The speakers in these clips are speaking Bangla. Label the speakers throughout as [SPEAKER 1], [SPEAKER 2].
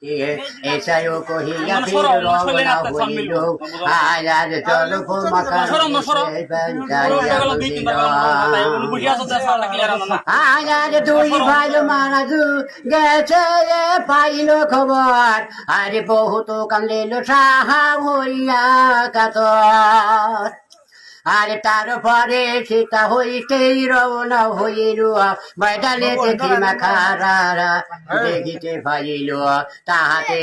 [SPEAKER 1] এসাইও কহিয়া ফির রওনা হইল আয়ার জলফ মাখা আয়ার দুই ভাই মারা গেছে পাইল খবর আরে বহুত কান্দিল সাহা হইয়া কাতর আরে তারপরে সীতা হইতেই রওনা হইল ময়দানে দেখি মাখারা দেখিতে পাইল তাহাতে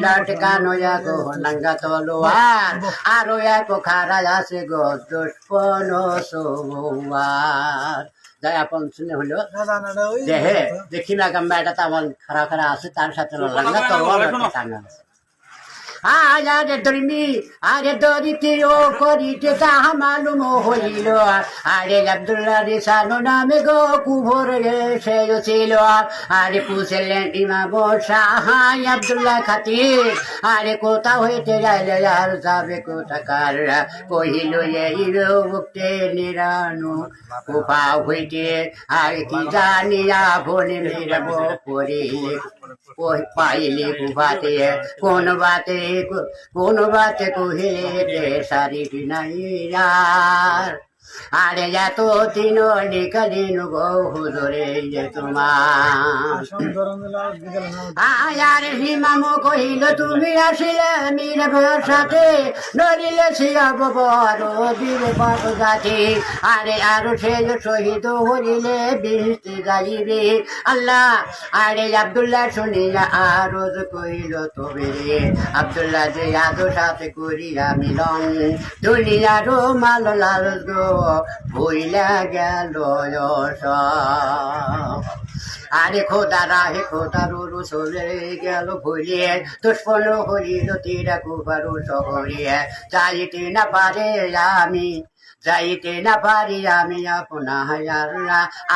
[SPEAKER 1] লটকানো এক নাঙ্গা তলোয়ার আরো এক খারা আছে গো দুষ্পন সোয়ার আপন শুনে হলো দেহে দেখি না গাম্বা এটা তো আমার খারা খারা আছে তার সাথে নাঙ্গা তলোয়ার টাঙ্গা আছে আরে ধর্মী আরে দরিদ্র করিতে তাহা মালুম হইল আরে আব্দুল্লাহ রিসানো নামে গো কুভর ছিল আরে পুষলেন ইমাম শাহাই আব্দুল্লাহ খাতির আরে কোথা হইতে যাইলে আর যাবে কোথাকার কহিল এই মুক্তে নিরানু কুপা হইতে আর কি জানিয়া বনে মেরব পড়িলে পাইলে কুপাতে কোন বাতে কহিলে শারীর নাই আরে এত দিন লিখলিন গো হুজুরে তোমার আরে হিমাম কহিল তুমি আসিলে মীর সাথে নড়িলে শিয়াব বড় দিলে বড় জাতি আরে আরো সে শহীদ হরিলে বৃষ্টি যাইবে আল্লাহ আরে আব্দুল্লাহ শুনিয়া আরো কহিল তবে রে আব্দুল্লাহ যে আদো সাথে করিয়া মিলন দুনিয়ারও মাল লাল গো ভুইলা গেল আরে খোদা রাহে খোদারু চলে গেল ভুলিয়ে দুষ্পন হইল তীরা কুবারু শহরে যাইতে না পারি আমি আপনার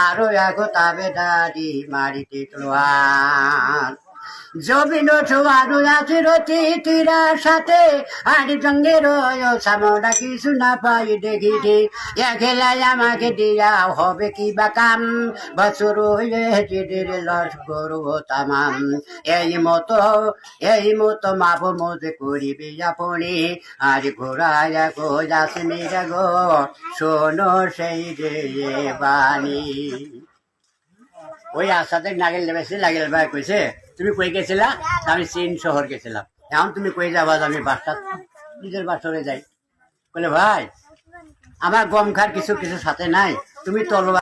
[SPEAKER 1] আরো এক তাবে দাঁড়ি মারিতে তোয়ার জমিন ছোয়ারু আছে তীরার সাথে আর জঙ্গের সামনা কিছু না পাই দেখিতে খেলায় আমাকে দিয়া হবে কি বা কাম বছর হইলে চিদের লস করবো তামাম এই মতো মাপ মতে করিবে আপনি আর ঘোরায় গো যাসমির গো শোনো সেই রে বাণী ওই আশাতে নাগেল নেমেছে লাগেল ভাই কইছে তুমি কই গেছিলা আমি চীন শহর গেছিলাম এখন তুমি কই যাবা আমি বাসা নিজের বাসরে যাই বলে ভাই আমার গম খার কিছু সাথে নাই তুমি তলোয়ার